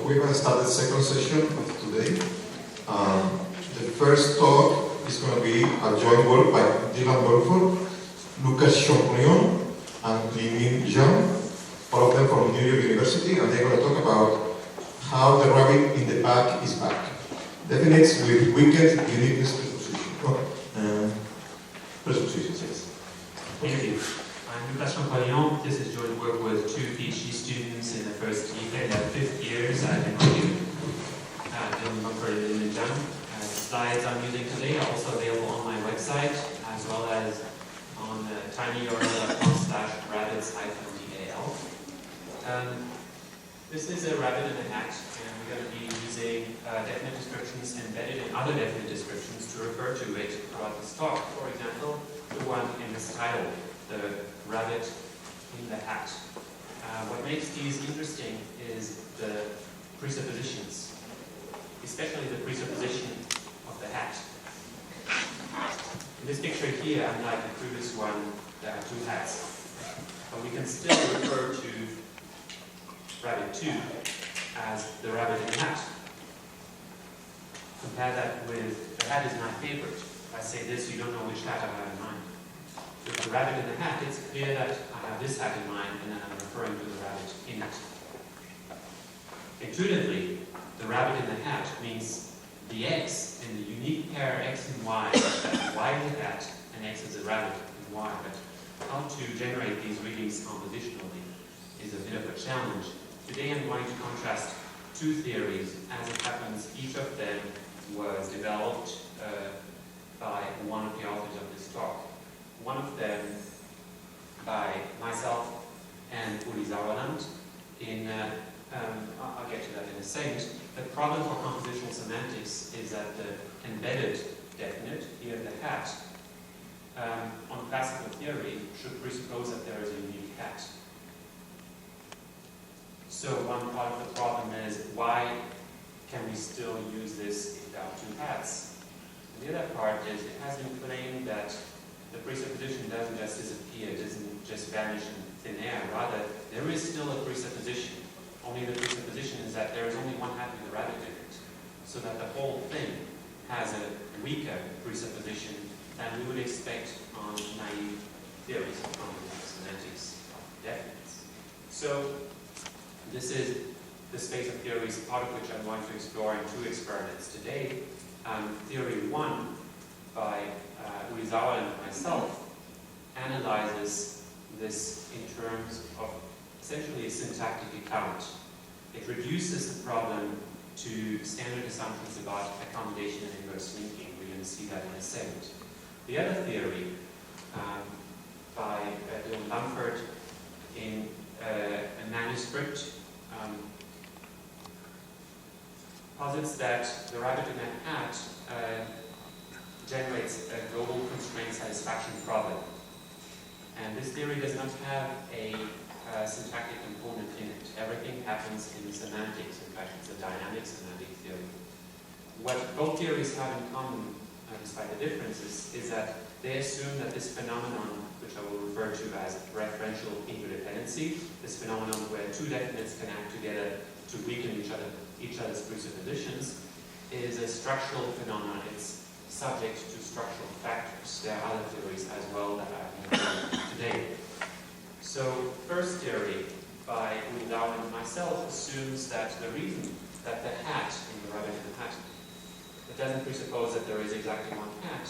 we're going to start the second session of today. The first talk is going to be a joint work by Bumford, Champollion, and Linmin, Zhang, all of them from New York University, and they're going to talk about how the rabbit in the back is back. Definites with weakened uniqueness presuppositions, yes. Thank you. I'm Champollion. This is joint work with two PhD students in the first year, fifth years at NYU. Bumford and Linmin. The slides I'm using today are also available on my website, as well as on tinyurl.com/rabbits-dal. This is a rabbit in a hat, and we're going to be using definite descriptions embedded in other definite descriptions to refer to it throughout this talk. For example, the one in this title, the rabbit in the hat. What makes these interesting is the presuppositions, especially the presupposition of the hat. In this picture here, unlike the previous one, there are two hats. But we can still refer to rabbit 2 as the rabbit in the hat. Compare that with the hat is my favorite. If I say this, you don't know which hat I have in mind. With the rabbit in the hat, it's clear that I have this hat in mind, and then I'm referring to the rabbit in it. Intuitively, the rabbit in the hat means the X in the unique pair X and Y, that's Y in the hat, and X is a rabbit in Y. But how to generate these readings compositionally is a bit of a challenge. Today I'm going to contrast two theories. As it happens, each of them was developed by one of the authors of this talk. One of them by myself and Uli Sauerland in, I'll get to that in a second. The problem for compositional semantics is that the embedded definite, here the hat, on classical theory should presuppose that there is a unique hat. So one part of the problem is, why can we still use this without two hats? And the other part is, it has been claimed that the presupposition doesn't just disappear, it doesn't just vanish in thin air. Rather, there is still a presupposition. Only the presupposition is that there is only one hat with a rabbit in it. So that the whole thing has a weaker presupposition than we would expect on naive theories of compositional semantics of definites. So this is the space of theories, part of which I'm going to explore in two experiments today. Theory 1 by Uli Sauerland and myself analyzes this in terms of essentially a syntactic account. It reduces the problem to standard assumptions about accommodation and inverse linking. We're going to see that in a second. The other theory by Bumford in a manuscript posits that the rabbit in a hat generates a global constraint satisfaction problem. And this theory does not have a syntactic component in it. Everything happens in semantics. In fact, it's a dynamic semantic theory. What both theories have in common, despite the differences, is that they assume that this phenomenon, which I will refer to as referential interdependency, this phenomenon where two definites can act together to weaken each other's presuppositions, is a structural phenomenon. It's subject to structural factors. There are other theories as well that I will today. So, first theory by Uli Sauerland and myself assumes that the reason that the hat in the rabbit in the hat, it doesn't presuppose that there is exactly one hat,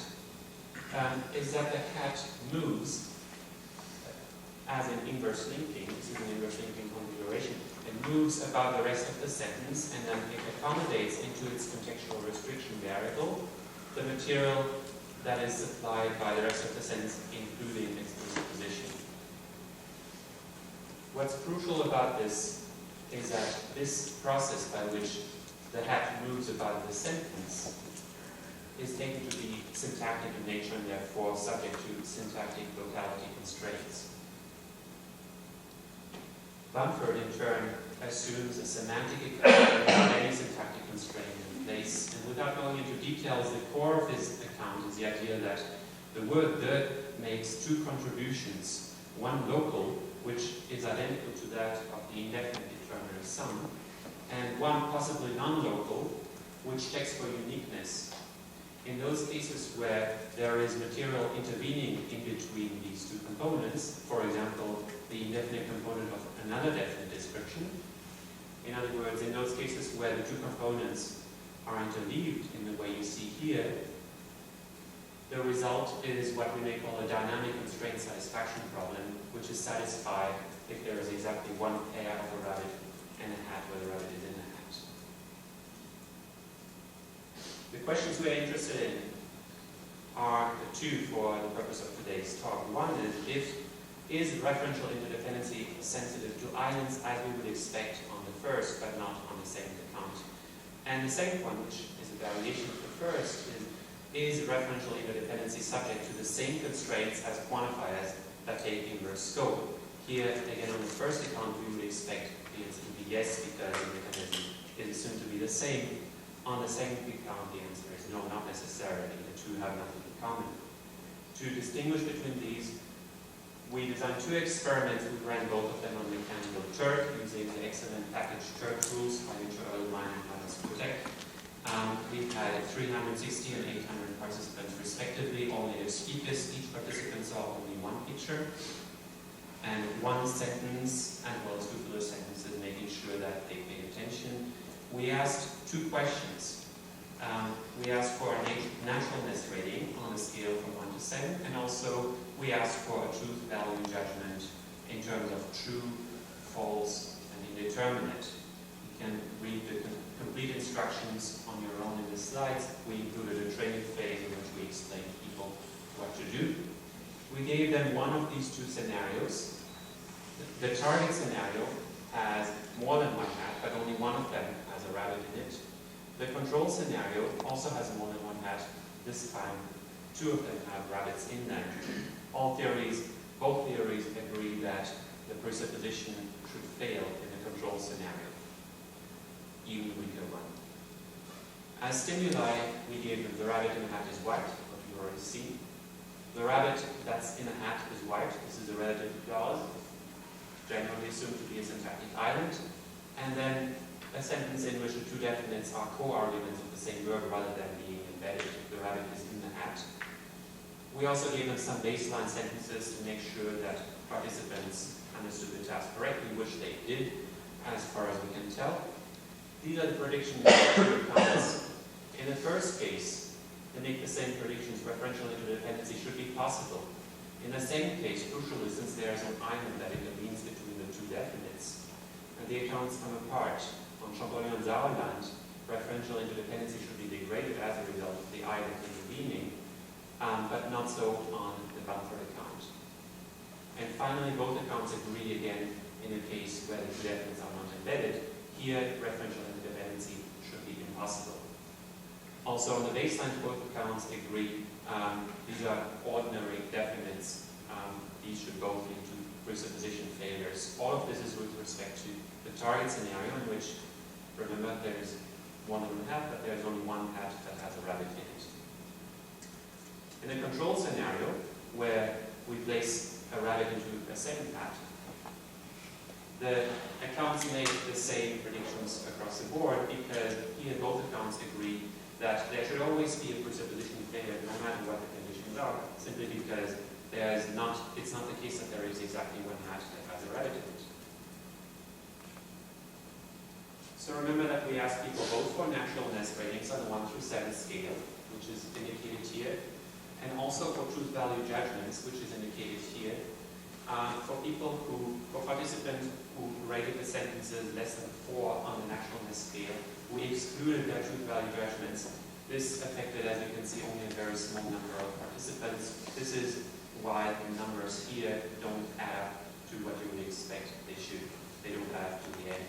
is that the hat moves as an inverse linking. This is an inverse linking configuration. It moves about the rest of the sentence, and then it accommodates into its contextual restriction variable the material that is supplied by the rest of the sentence, including its presupposition. What's crucial about this is that this process by which the hat moves about the sentence is taken to be syntactic in nature and therefore subject to syntactic locality constraints. Bumford, in turn, assumes a semantic account without any syntactic constraint in place, and without going into details, the core of his account is the idea that the word "the" makes two contributions, one local, which is identical to that of the indefinite determinant sum, and one possibly non-local, which checks for uniqueness. In those cases where there is material intervening in between these two components, for example, the indefinite component of another definite description, in other words, in those cases where the two components are interleaved in the way you see here, the result is what we may call a dynamic constraint satisfaction problem, which is satisfied if there is exactly one pair of a rabbit and a hat where the rabbit is in the hat. The questions we are interested in are the two for the purpose of today's talk. One is referential interdependency sensitive to islands as we would expect on the first but not on the second account? And the second one, which is a variation of the first, is referential interdependency subject to the same constraints as quantifiers that take inverse scope? Here, again, on the first account, we would expect the answer to be yes, because the mechanism is assumed to be the same. On the second account, the answer is no, not necessarily. The two have nothing in common. To distinguish between these, we designed two experiments. We ran both of them on mechanical Turk using the excellent package Turk rules by which Linmin and others protect. We had 360 and 800 participants respectively. Only the steepest, each participant saw only one picture and one sentence, as well as two filler sentences, making sure that they paid attention. We asked two questions. We asked for a naturalness rating on a scale from 1 to 7, and also we asked for a truth value judgment in terms of true, false, and indeterminate. You can read the complete instructions on your own in the slides. We included a training phase in which we explained to people what to do. We gave them one of these two scenarios. The target scenario has more than one hat, but only one of them has a rabbit in it. The control scenario also has more than one hat. This time, two of them have rabbits in them. Both theories agree that the presupposition should fail in the control scenario, even the weaker one. As stimuli, we gave them the rabbit in the hat is white, what you already see. The rabbit that's in a hat is white. This is a relative clause, generally assumed to be a syntactic island. And then a sentence in which the two definites are co-arguments of the same verb rather than being embedded. The rabbit is in the hat. We also gave them some baseline sentences to make sure that participants understood the task correctly, which they did, as far as we can tell. These are the predictions of the two accounts. In the first case, to make the same predictions, referential interdependency should be possible. In the same case, crucially, since there is an island that intervenes between the two definites, and the accounts come apart. On Champollion and Sauerland, referential interdependency should be degraded as a result of the island intervening, but not so on the Bumford account. And finally, both accounts agree again in a case where the two definites are not embedded. Here, referential interdependency should be impossible. Also, on the baseline, both accounts agree these are ordinary definites. These should both lead to presupposition failures. All of this is with respect to the target scenario, in which, remember, there is one hat, but there is only one hat that has a rabbit in it. In the control scenario, where we place a rabbit into a second hat, the accounts make the same predictions across the board, because here both accounts agree that there should always be a presupposition failure no matter what the conditions are, simply because it's not the case that there is exactly one hat that has a rabbit in it. So remember that we asked people both for naturalness ratings on the 1 through 7 scale, which is indicated here, and also for truth value judgments, which is indicated here. For participants who rated the sentences less than 4 on the naturalness scale, we excluded their truth value judgments. This affected, as you can see, only a very small number of participants. This is why the numbers here don't add up to what you would expect they should. They don't add to the end.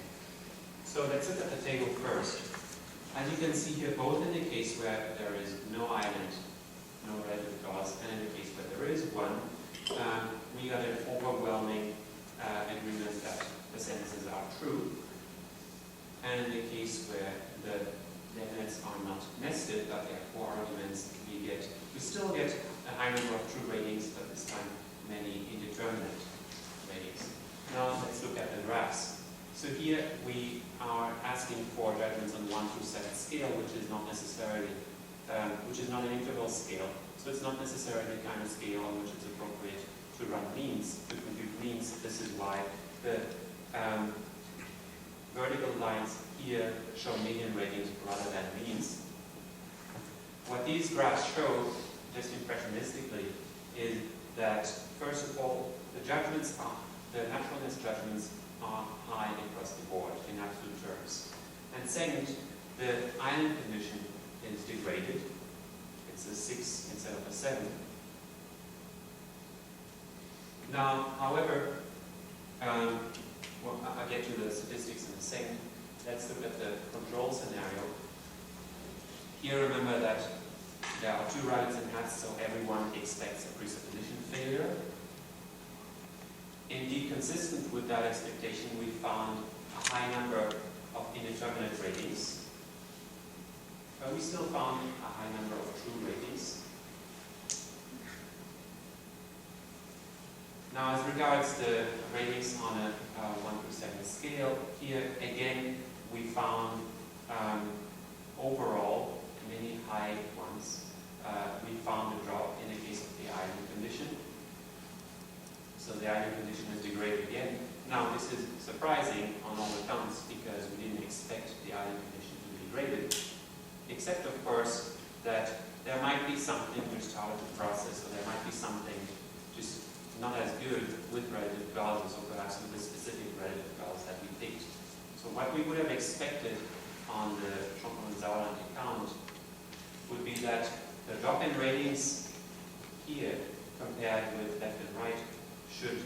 So let's look at the table first. As you can see here, both in the case where there is no island, no relative clause, and in the case where there is one, we got an overwhelming agreement that the sentences are true. And in the case where the definites are not nested, but they are 4 arguments, we still get a high number of true ratings, but this time many indeterminate ratings. Now let's look at the graphs. So here we are asking for judgments on 1 through 7 scale, which is not necessarily, which is not an interval scale. So it's not necessarily the kind of scale on which it's appropriate to run means, to compute means. This is why the vertical lines here show median ratings rather than means. What these graphs show, just impressionistically, is that first of all, the naturalness judgments are high across the board in absolute terms. And second, the island condition is degraded. It's a 6 instead of a 7. Now, however, well, I'll get to the statistics in a second. Let's look at the control scenario. Here, remember that there are 2 rabbits and hats, so everyone expects a presupposition failure. Indeed, consistent with that expectation, we found a high number of indeterminate ratings. But we still found a high number of true ratings. Now, as regards the ratings on a 1 through 7 scale, here again we found overall many high ones. We found a drop in the case of the island condition. So the island condition is degraded again. Now, this is surprising on all accounts because we didn't expect the island condition to be degraded, except of course that there might be something which started the process, or there might be something just not as good with relative clauses, or perhaps with the specific relative clause that we picked. So what we would have expected on the Champollion account would be that the drop in ratings here compared with left and right should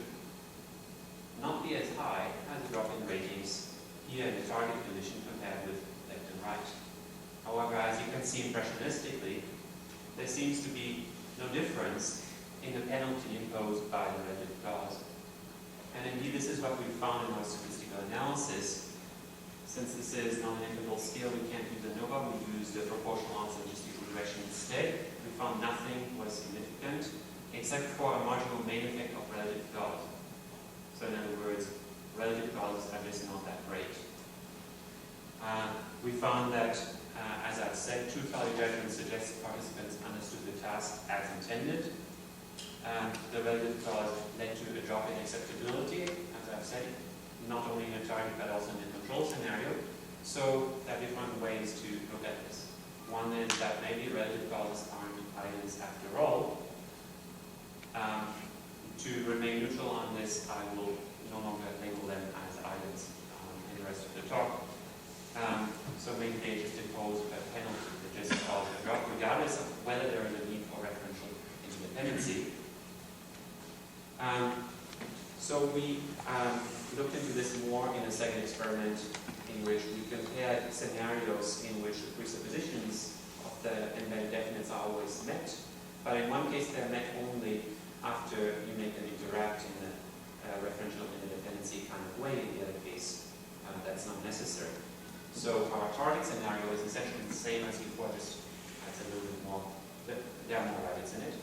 not be as high as the drop in ratings here in the target condition compared with left and right. However, as you can see impressionistically, there seems to be no difference in the penalty imposed by the relative clause. And indeed, this is what we found in our statistical analysis. Since this is not an interval scale, we can't use ANOVA, we use the proportional odds logistic regression instead. We found nothing was significant, except for a marginal main effect of relative clause. So in other words, relative clauses are just not that great. We found that, as I've said, truth value judgment suggests participants understood the task as intended. The relative clause led to a drop in acceptability, as I've said, not only in the target but also in the control scenario. So there are different ways to look at this. One is that maybe relative clauses aren't islands after all. To remain neutral on this, I will no longer label them as islands in the rest of the talk. So maybe they just impose a penalty that just cause a drop, regardless of whether there is a need for referential interdependency. So we looked into this more in a second experiment in which we compared scenarios in which the presuppositions of the embedded definites are always met, but in one case they're met only after you make them interact in a referential interdependency kind of way. In the other case, that's not necessary. So our target scenario is essentially the same as before, just adds a little bit more, there are more rabbits in it.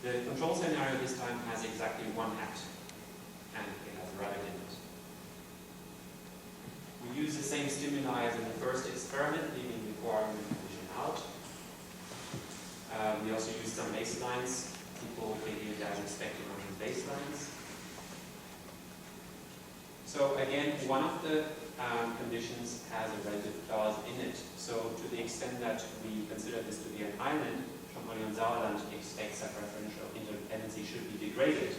The control scenario this time has exactly 1 hat, and it has a rabbit in it. We use the same stimuli as in the first experiment, leaving the coordinate condition out. We also use some baselines. People behaved as expected on these baselines. So again, one of the conditions has a relative clause in it. So to the extent that we consider this to be an island, Champollion expects that referential interdependency should be degraded.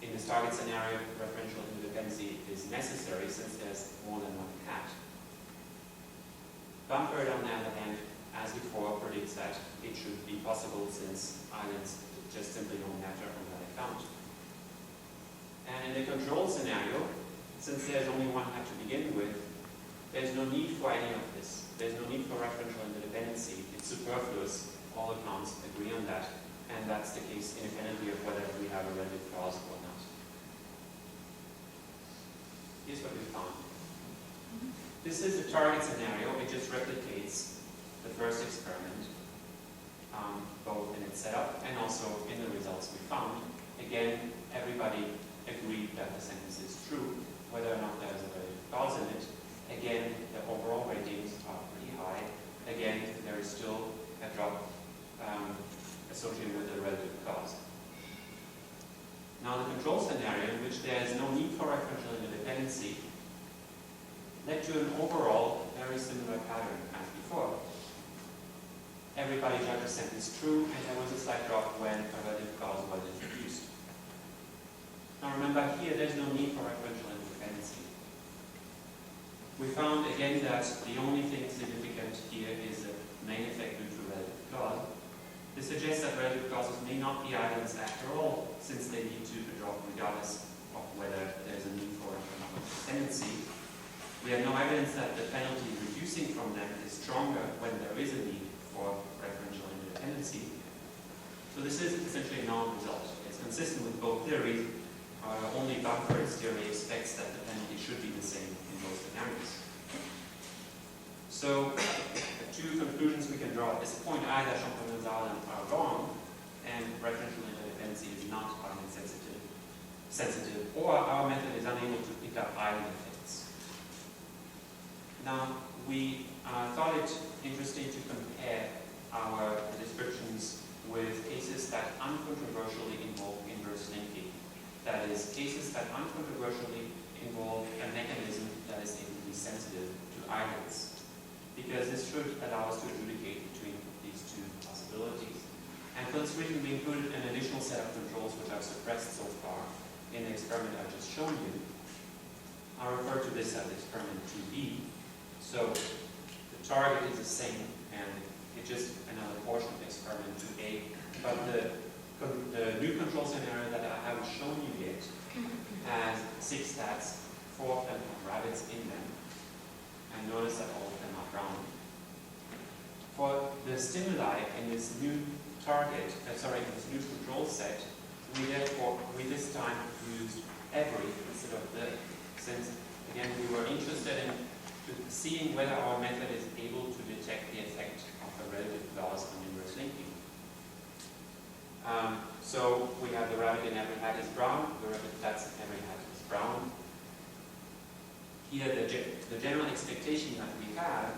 In this target scenario, referential interdependency is necessary since there's more than 1 hat. Bumford, on the other hand, as before, predicts that it should be possible since islands just simply don't matter on that account. And in the control scenario, since there's only 1 hat to begin with, there's no need for any of this. There's no need for referential interdependency. It's superfluous. All accounts agree on that. And that's the case independently of whether we have a relative clause or not. Here's what we found. This is a target scenario. It just replicates the first experiment, both in its setup and also in the results we found. Again, everybody agreed that the sentence is true. whether or not there is a relative clause in it. Again, the overall ratings are pretty high. Again, there is still a drop associated with the relative clause. Now, the control scenario in which there is no need for referential interdependency led to an overall very similar pattern as before. Everybody judged the sentence true, and there was a slight drop when a relative clause was introduced. Now remember here, there's no need for referential interdependency. We found again that the only thing significant here is the main effect due to relative clause. This suggests that relative clauses may not be islands after all, since they lead to a drop regardless of whether there's a need for referential interdependency. We have no evidence that the penalty reducing from them is stronger when there is a need for referential interdependency. So this is essentially a non-result. It's consistent with both theories. Only Bumford's theory expects that the penalty should be the same in both scenarios. So, the two conclusions we can draw at this point: either Champollion and Zhang are wrong, and referential interdependency is not Island sensitive, or our method is unable to pick up island effects. Now, we thought it interesting to compare our descriptions with cases that uncontroversially involve inverse linking. That is, cases that uncontroversially involve a mechanism that is able to be sensitive to islands, because this should allow us to adjudicate between these two possibilities. And for this reason, we included an additional set of controls which I've suppressed so far in the experiment I've just shown you. I refer to this as experiment 2B. So the target is the same, and it's just another portion of experiment 2A, but the new control scenario that I haven't shown you yet has 6 stats, 4 of them have rabbits in them, and notice that all of them are brown. For the stimuli in this new target, in this new control set, we this time used every instead of the, since again we were interested in seeing whether our method is able to detect the effect of a relative clause on inverse linking. So we have the rabbit in every hat is brown, the rabbit that's in every hat is brown. Here the general expectation that we have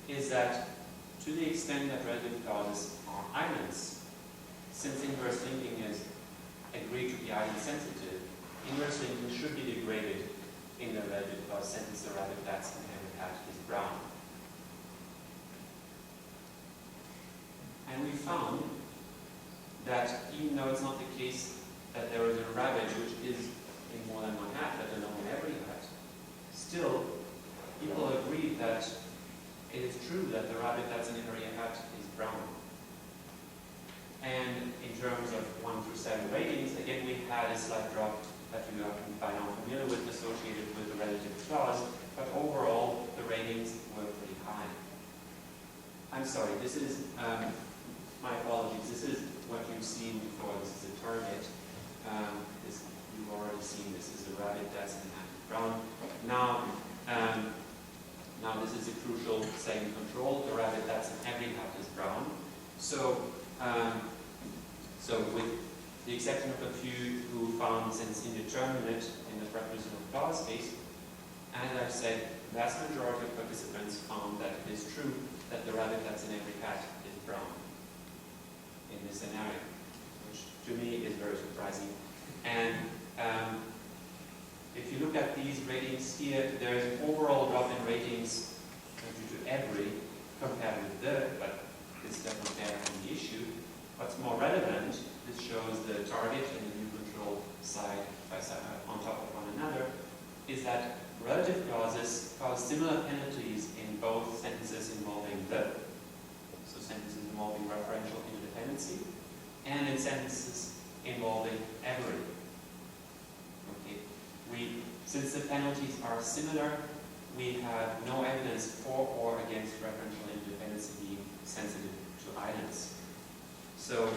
is that to the extent that relative clauses are islands, since inverse linking is agreed to be island sensitive, inverse linking should be degraded in the relative clause sentence the rabbit that's in every hat is brown. And we found that even though it's not the case that there is a rabbit which is in more than one hat, let alone in every hat, still people agree that it is true that the rabbit that's in every hat is brown. And in terms of 1 through 7 ratings, again we had a slight drop that you are by now familiar with associated with the relative clause, but overall the ratings were pretty high. I'm sorry, this is, my apologies, this is what you've seen before. This is a target. You've already seen this is a rabbit that's in brown. Now this is a crucial second control. The rabbit that's in every hat is brown. So with the exception of a few who found sense indeterminate in the prepositional clause case, as I've said, the vast majority of participants found that it is true that the rabbit that's in every hat is brown in this scenario, which to me is very surprising. And if you look at these ratings here, there is an overall drop in ratings due to every compared with the, but this doesn't compare on the issue. What's more relevant, this shows the target and the new control side by side on top of one another, is that relative clauses cause similar penalties in both sentences involving the, so sentences involving referential interdependency, and in sentences involving every. Okay. Since the penalties are similar, we have no evidence for or against referential interdependency being sensitive to islands. So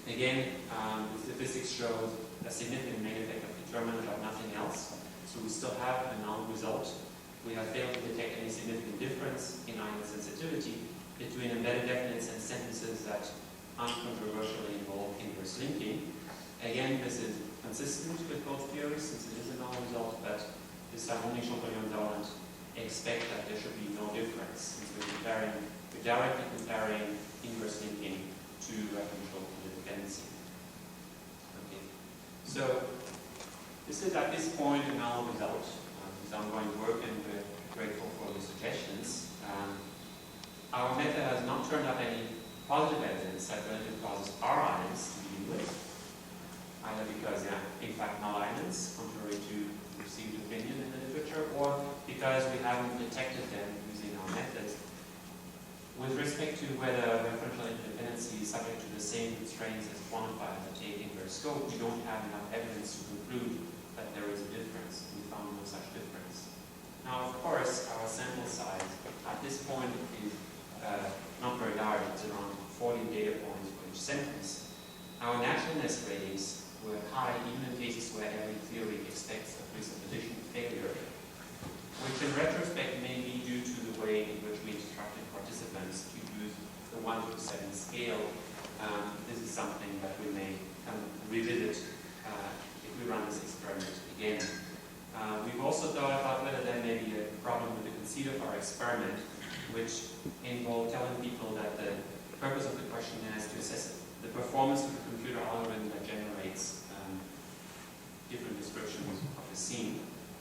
again, the statistics show a significant main effect of determinant but nothing else. So we still have a null result. We have failed to detect any significant difference in island sensitivity between embedded definites and sentences that uncontroversially involve inverse linking. Again, this is consistent with both theories since it is a null result, but this time only Champollion don't expect that there should be no difference since we're directly comparing inverse linking to referential interdependency. Okay. So this is at this point a null result. It's ongoing work and we're grateful for the suggestions. Our method has not turned up any positive evidence that relative clauses are islands to begin with, either because they are in fact null islands, contrary to received opinion in the literature, or because we haven't detected them using our methods. With respect to whether referential interdependency is subject to the same constraints as quantified at the inverse scope, we don't have enough evidence to conclude that there is a difference. We found no such difference. Now, of course, our sample size at this point is not very large. It's around 40 data points for each sentence. Our naturalness ratings were high even in cases where every theory expects a presupposition failure, which in retrospect may be due to the way in which we instructed participants to use the 1 to 7 scale. This is something that we may revisit if we run this experiment again. We've also thought about whether there may be a problem with the conceit of our experiment, which involved telling people that the purpose of the questionnaire is to assess the performance of the computer algorithm that generates different descriptions of the scene.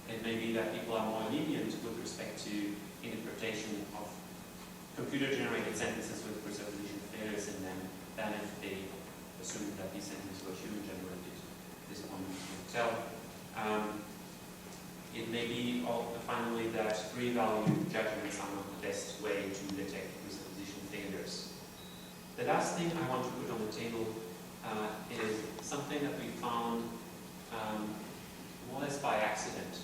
It may be that people are more lenient with respect to interpretation of computer-generated sentences with presupposition failures in them than if they assumed that these sentences were human-generated. This one can tell. It may be finally that free-value judgments are not the best way to detect presupposition failures. The last thing I want to put on the table is something that we found more or less by accident.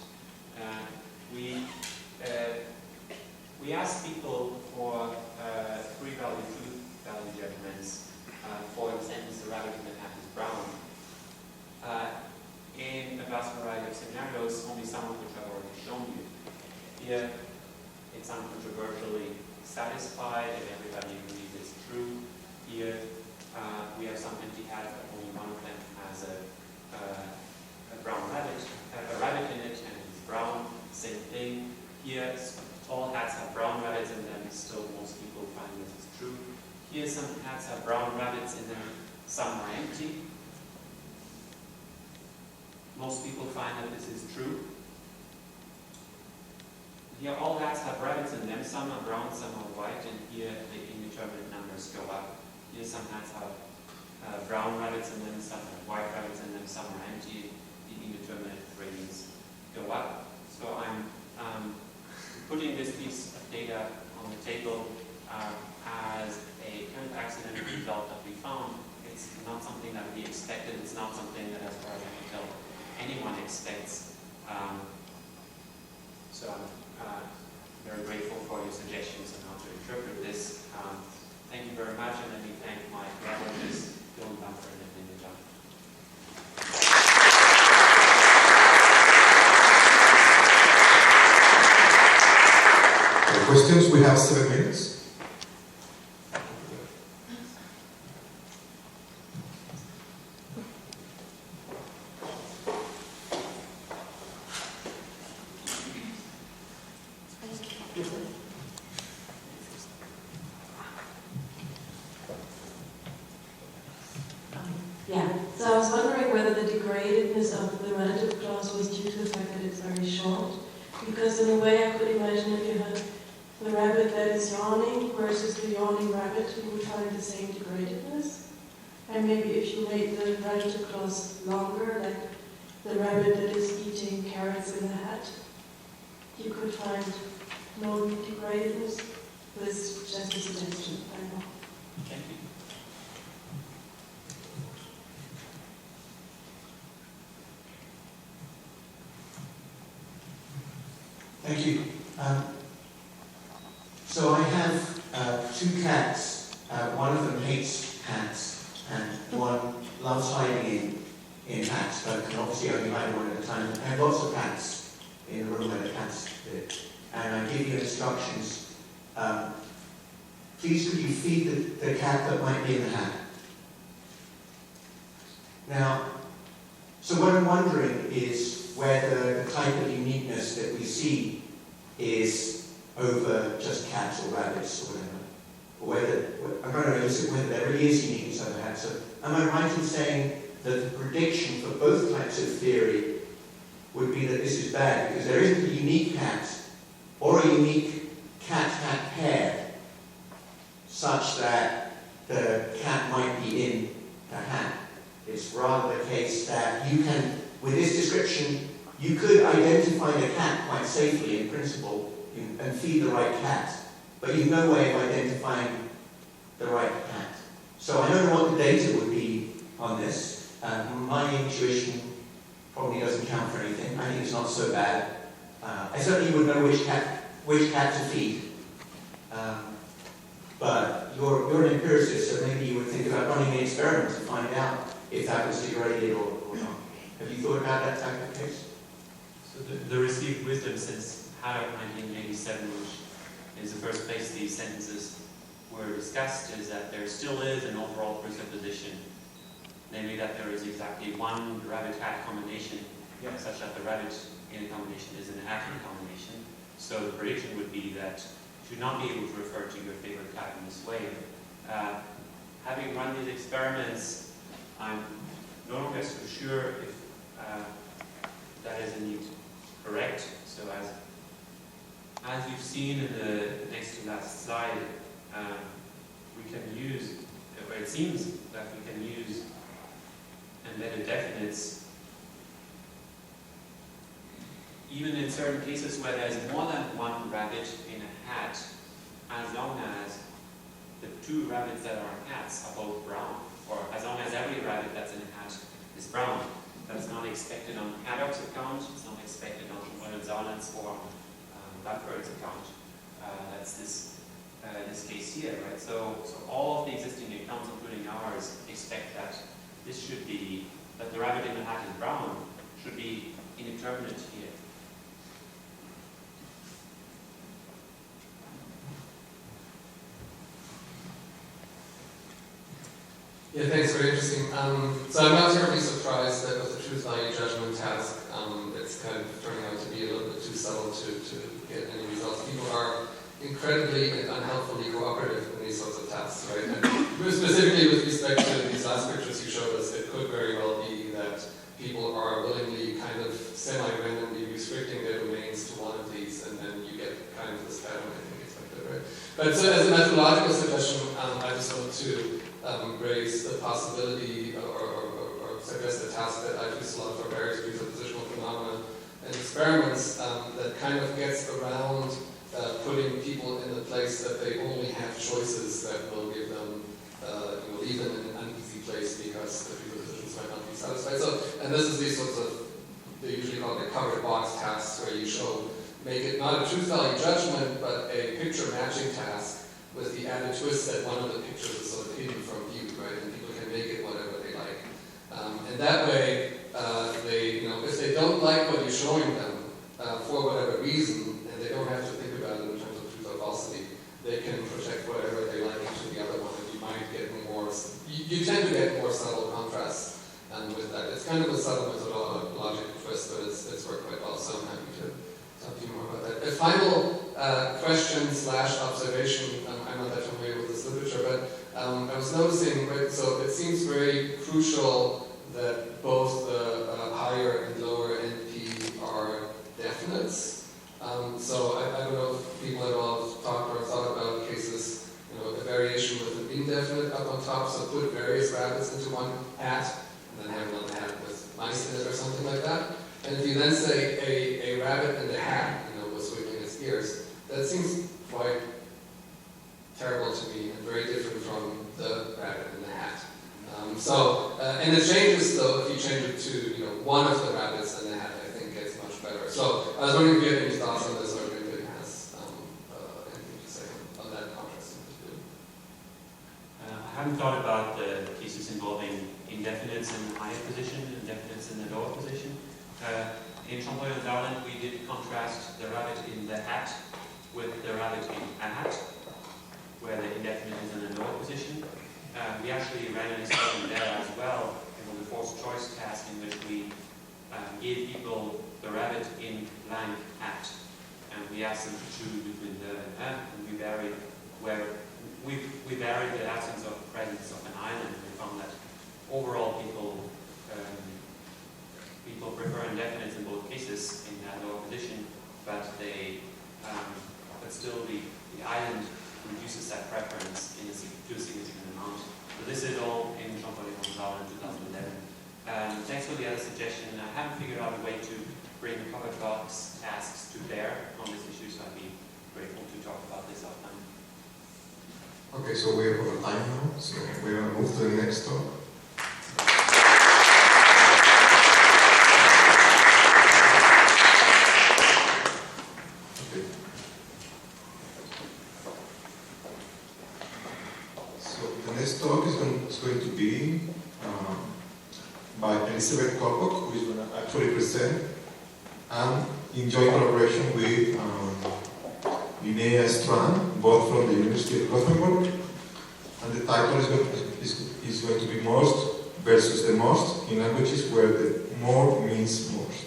We asked people for free-value, truth-value judgments for the sentence "the rabbit in the hat is brown." In a vast variety of scenarios, only some of which I've already shown you. Here, it's uncontroversially satisfied and everybody agrees it's true. Here, we have some empty hats, but only one of them has a brown rabbit, a rabbit in it, and it's brown. Same thing. Here, all hats have brown rabbits in them, still most people find this is true. Here, some hats have brown rabbits in them, some are empty. Most people find that this is true. Here all hats have rabbits in them, some are brown, some are white, and here the indeterminate numbers go up. Here some hats have brown rabbits in them, some have white rabbits in them, some are empty. The indeterminate ratings go up. So I'm putting this piece of data on the table as a kind of accidental result that we found. It's not something that we expected, it's not something that, as far as I can tell, anyone expects. So I'm very grateful for your suggestions on how to interpret this. Thank you very much, and let me thank my collaborators, Bumford and Linnea. Questions? We have 7 minutes. Yeah, so I was wondering whether the degradedness of the relative clause was due to the fact that it's very short. Because in a way I could imagine if you had the rabbit that is yawning versus the yawning rabbit, you would find the same degradedness. And maybe if you made the relative clause longer, like the rabbit that is eating carrots in the hat, you could find no degradedness. This is just a suggestion, I know. Thank you. Thank you. So I have 2 cats. One of them hates hats, and one loves hiding in hats, but can obviously only hide one at a time. I have lots of cats in a room where the cats live. And I give you instructions. Please could you feed the cat that might be in the hat? Now, So what I'm wondering is whether the type of uniqueness that we see is over just cats or rabbits or whatever. Or whether, I'm trying to elicit whether there really is uniqueness over cats. So am I right in saying that the prediction for both types of theory would be that this is bad because there isn't a unique cat or a unique cat-cat pair such that the cat might be in the hat? It's rather the case that you can, with this description, you could identify the cat quite safely in principle and feed the right cat, but you've no way of identifying the right cat. So I don't know what the data would be on this. My intuition probably doesn't count for anything. I think it's not so bad. I certainly would know which cat to feed. But you're an empiricist, so maybe you would think about running an experiment to find out if that was degraded or not. Have you thought about that type of case? So the received wisdom since Haddock 1987, which is the first place these sentences were discussed, is that there still is an overall presupposition, namely that there is exactly one rabbit-cat combination, such that the rabbit in a combination is an hat in a combination. So the prediction would be that you should not be able to refer to your favorite cat in this way. Having run these experiments, I'm no longer so sure if that is indeed correct. So as you've seen in the next to last slide, we can use, or it seems that we can use embedded definites even in certain cases where there's more than one rabbit in a hat, as long as the two rabbits that are hats are both brown, or as long as every rabbit that's in a hat is brown. That's not expected on Haddock's account, it's not expected on Zahlen's or Bumford's account. That's this case here, right? So all of the existing accounts, including ours, expect that this should be, that the rabbit in the hat is brown, should be indeterminate here. Yeah, thanks, very interesting. So I'm not terribly surprised that with the truth value judgment task, it's kind of turning out to be a little bit too subtle to get any results. People are incredibly and unhelpfully cooperative in these sorts of tasks, right? And specifically with respect to these last pictures you showed us, it could very well be that people are willingly kind of semi-randomly restricting their domains to one of these, and then you get kind of this pattern I think expected, right? But so as a methodological suggestion, I just want to raise the possibility or suggest a task that I've used a lot for various presuppositional phenomena and experiments that kind of gets around putting people in the place that they only have choices that will give them, leave them in an uneasy place because the presuppositions might not be satisfied. So, and this is these sorts of, they usually call it covered box tasks, where you make it not a truth value judgment, but a picture matching task with the added twist that one of the pictures is sort of hidden from view, right? And people can make it whatever they like. And that way, if they don't like what you're showing them for whatever reason, and they don't have to think about it in terms of truth or falsity, they can project whatever they like into the other one, and you might get more, you tend to get more subtle contrasts with that. It's kind of a subtle methodological twist, but it's worked quite well, so I'm happy to talk to you more about that. A final question / observation, I'm not that familiar with this literature, but I was noticing, right, so it seems very crucial that both the higher and lower NP are definites. So I don't know if people at all have talked or thought about cases, a variation with an indefinite up on top, so put various rabbits into one hat, and then have one hat with mice in it or something like that. And if you then say a rabbit in the hat, was wiggling its ears, that seems quite terrible to me and very different from the rabbit in the hat. And it changes though if you change it to one of the rabbits in the hat. I think gets much better. So I was wondering if you had any thoughts on this, or if anybody has anything to say on that contrast. I haven't thought about the cases involving indefinites in the higher position and indefinites in the lower position. In Champollion we did contrast the rabbit in the hat with the rabbit in a hat, where the indefinite is in a lower position. We actually ran an experiment there as well. It was a forced choice task in which we give people the rabbit in blank hat, and we ask them to choose between the and we vary the absence of presence of an island. We found that overall people prefer indefinites in both cases in that lower position, but still the island reduces that preference to a significant amount. So this is all in Champollion in 2011. Thanks for the other suggestion. I haven't figured out a way to bring Coppoc's tasks to bear on this issue, so I'd be grateful to talk about this offline. Okay, so we're over time now, so we're going to move to the next talk. Okay. So the next talk is going to be by Elizabeth Coppock, who is going to actually present, and in joint collaboration with Linnea Strand, both from the University of Gothenburg, and the title is going to be Most versus the Most in languages where the more means most.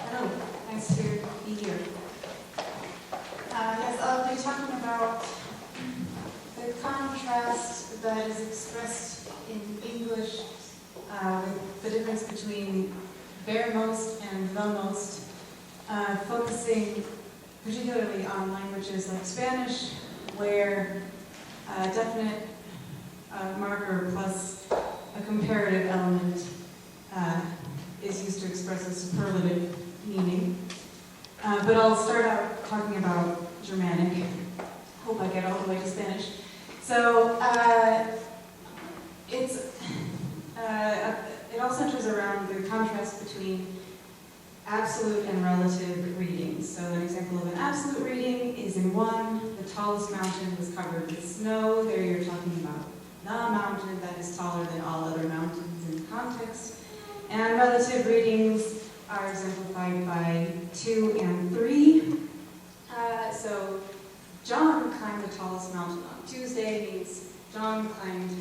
Hello, nice to be here. Yes, I'll be talking about the contrast that is expressed in English with the difference between vermost and the most, focusing particularly on languages like Spanish, where a definite marker plus a comparative element is used to express a superlative meaning. But I'll start out talking about Germanic. Hope I get all the way to Spanish. So it all centers around the contrast between absolute and relative readings. So an example of an absolute reading is in 1, the tallest mountain was covered with snow. There you're talking about the mountain that is taller than all other mountains in context. And relative readings are exemplified by 2 and 3. So John climbed the tallest mountain on Tuesday means John climbed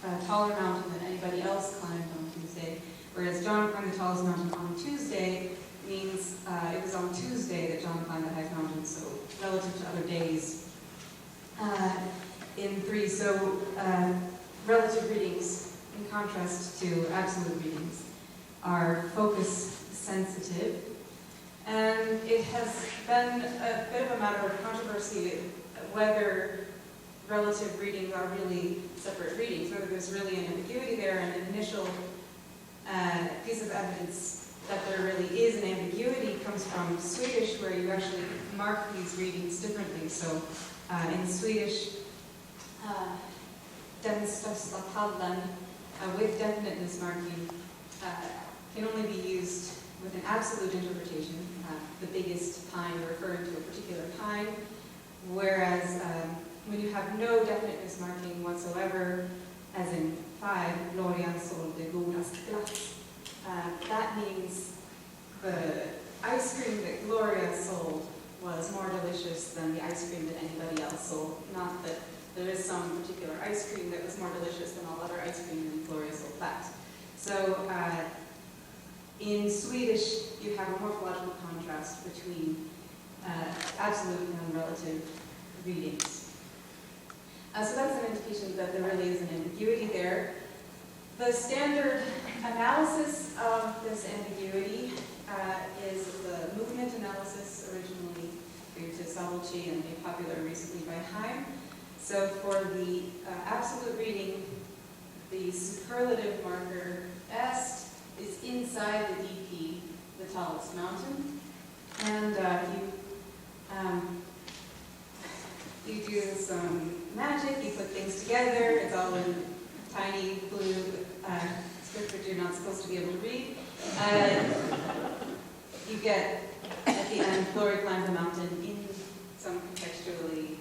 a taller mountain than anybody else climbed on Tuesday, whereas John climbed the tallest mountain on Tuesday means it was on Tuesday that John climbed the highest mountain, so relative to other days. In 3, so relative readings, in contrast to absolute readings, are focus sensitive, and it has been a bit of a matter of controversy whether relative readings are really separate readings, whether there's really an ambiguity there, and an initial piece of evidence that there really is an ambiguity comes from Swedish, where you actually mark these readings differently. So in Swedish, den största pallen with definiteness marking can only be used with an absolute interpretation, the biggest pine referring to a particular pine, whereas when you have no definiteness marking whatsoever, as in 5, Gloria sålde godast glass, that means the ice cream that Gloria sold was more delicious than the ice cream that anybody else sold, not that there is some particular ice cream that was more delicious than all other ice cream and Gloria sold that. So in Swedish, you have a morphological contrast between absolute and relative readings. So that's an indication that there really is an ambiguity there. The standard analysis of this ambiguity is the movement analysis, originally due to Savolci and made popular recently by Heim. So for the absolute reading, the superlative marker est is inside the DP, the tallest mountain, and you do some magic, you put things together, it's all in tiny blue script that you're not supposed to be able to read. You get, at the end, Glory climbs the mountain in some contextually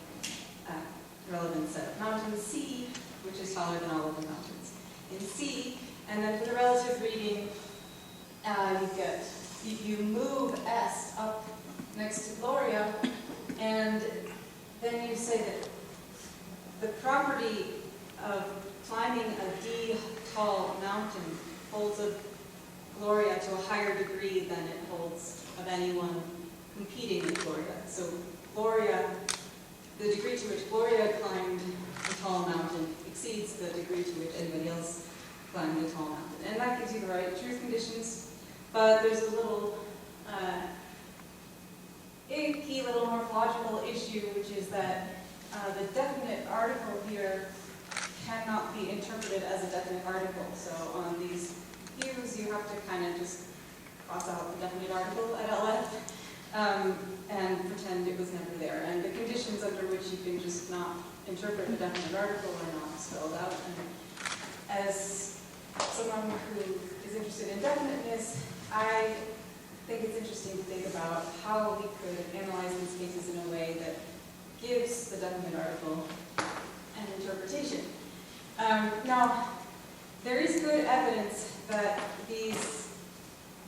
relevant set of mountains, C, which is taller than all of the mountains in C. And then for the relative reading, you move est up next to Gloria, and then you say that the property of climbing a D tall mountain holds of Gloria to a higher degree than it holds of anyone competing with Gloria. So Gloria, the degree to which Gloria climbed a tall mountain exceeds the degree to which anybody else climbed a tall mountain. And that gives you the right truth conditions, but there's a little icky little morphological issue, which is that the definite article here cannot be interpreted as a definite article. So on these views, you have to kind of just cross out the definite article at LF and pretend it was never there. And the conditions under which you can just not interpret the definite article are not spelled out. And as someone who is interested in definiteness, I think it's interesting to think about how we could analyze these cases in a way that gives the definite article an interpretation. Now, there is good evidence that these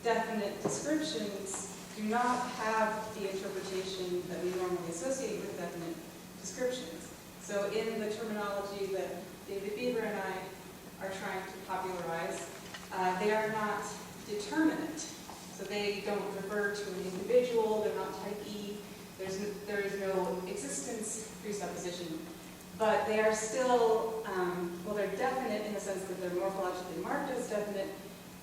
definite descriptions do not have the interpretation that we normally associate with definite descriptions. So in the terminology that David Bieber and I are trying to popularize, they are not determinate. So they don't refer to an individual, they're not type E, there is no existence presupposition, but they are still, well, they're definite in the sense that they're morphologically marked as definite,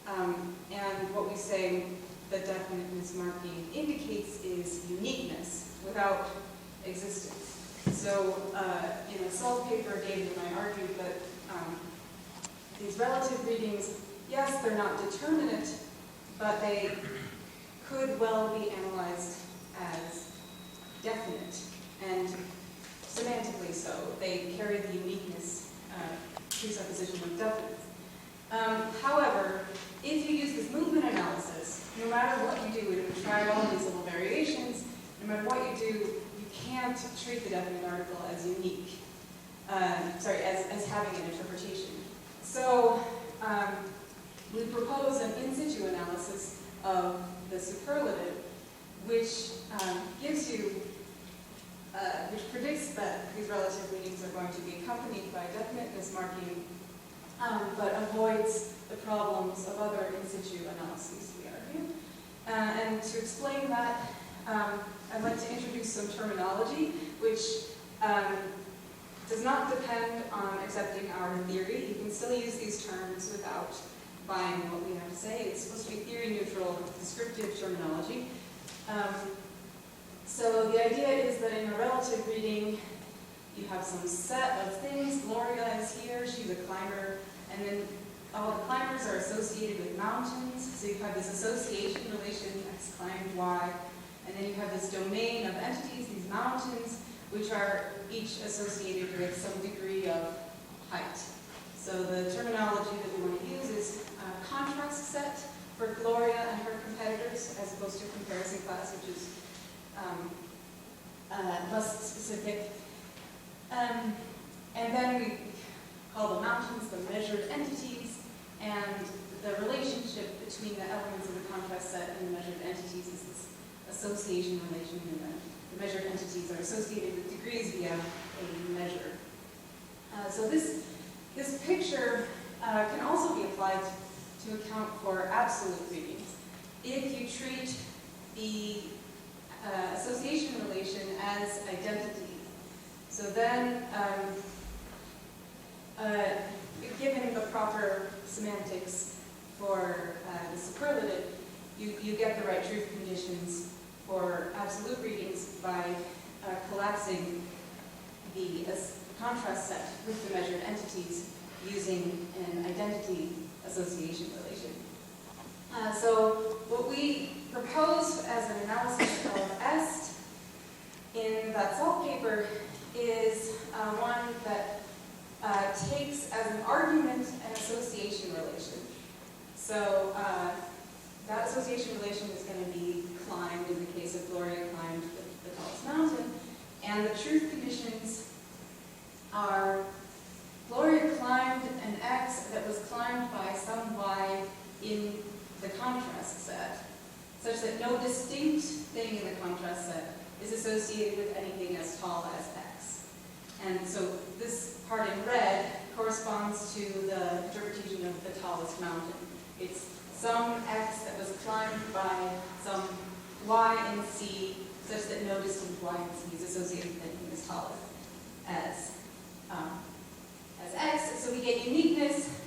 and what we say that definiteness marking indicates is uniqueness without existence. So in a Salt paper, David and I argued that these relative readings, yes, they're not determinate, but they could well be analyzed as definite, and semantically so. They carry the uniqueness presupposition of definiteness. However, if you use this movement analysis, no matter what you do, and we try all these little variations, no matter what you do, you can't treat the definite article as unique, as having an interpretation. So we propose an in situ analysis of the superlative, which gives you, which predicts that these relative readings are going to be accompanied by definiteness marking, but avoids the problems of other in situ analyses, we argue. And to explain that, I'd like to introduce some terminology which does not depend on accepting our theory. You can still use these terms without buying what we have to say. It's supposed to be theory-neutral, descriptive terminology. So the idea is that in a relative reading, you have some set of things. Gloria is here, she's a climber, and then all the climbers are associated with mountains. So you have this association relation, X climbed Y, and then you have this domain of entities, these mountains, which are each associated with some degree of height. So the terminology that we want to use is a contrast set for Gloria and her competitors, as opposed to a comparison class, which is less specific. And then we call the mountains the measured entities, and the relationship between the elements of the contrast set and the measured entities is this association relation, and the measured entities are associated with degrees via a measure. So this picture can also be applied to account for absolute readings. If you treat the association relation as identity, so then given the proper semantics for the superlative, you get the right truth conditions for absolute readings by collapsing the contrast set with the measured entities using an identity association relation. So what we propose as an analysis of est in that Salt paper is one that takes as an argument an association relation. So that association relation is going to be climbed in the case of Gloria climbed the tallest mountain, and the truth conditions are Gloria climbed an X that was climbed by some Y in the contrast set, such that no no distinct thing in the contrast set is associated with anything as tall as x. And so this part in red corresponds to the interpretation of the tallest mountain. It's some x that was climbed by some y and c, such that no distinct y and c is associated with anything as tall as x. So we get uniqueness,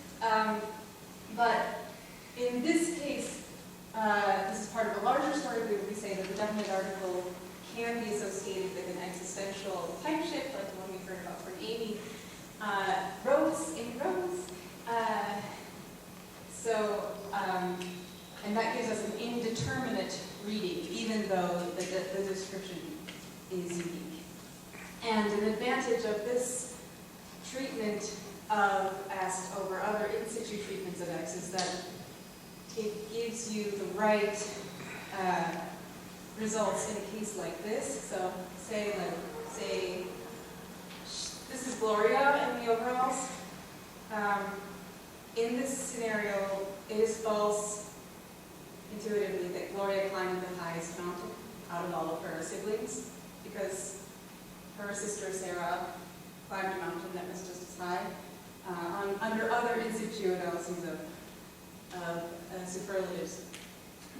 but in this case, this is part of a larger story where we say that the definite article can be associated with an existential type shift, like the one we heard about from Amy. Rows in rows. And that gives us an indeterminate reading, even though the description is unique. And an advantage of this treatment of S over other in situ treatments of X is that it gives you the right results in a case like this. So say this is Gloria in the overalls. In this scenario, it is false intuitively that Gloria climbed the highest mountain out of all of her siblings, because her sister Sarah climbed a mountain that was just as high. Under other in situ analyses of superlatives,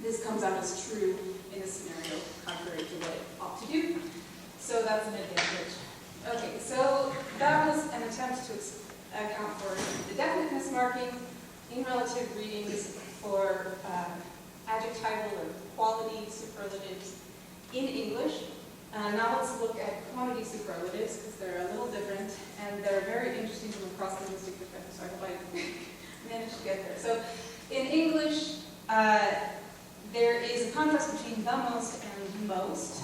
this comes out as true in a scenario contrary to what it ought to do. So that's an advantage. Okay, so that was an attempt to account for the definiteness marking in relative readings for adjectival or quality superlatives in English. Now let's look at quantity superlatives, because they're a little different, and they're very interesting from a cross-linguistic perspective, so I hope I managed to get there. So in English, there is a contrast between the most and most,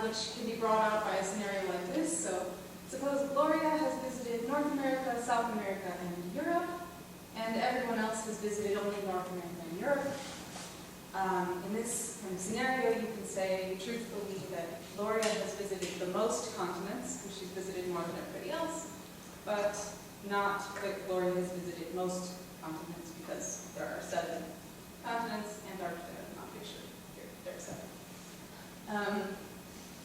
which can be brought out by a scenario like this. So suppose Gloria has visited North America, South America, and Europe, and everyone else has visited only North America and Europe. In this kind of scenario, you can say truthfully that Gloria has visited the most continents, because she's visited more than everybody else, but not that Gloria has visited most continents, because there are 7 continents. Antarctica is not pictured here. There are 7.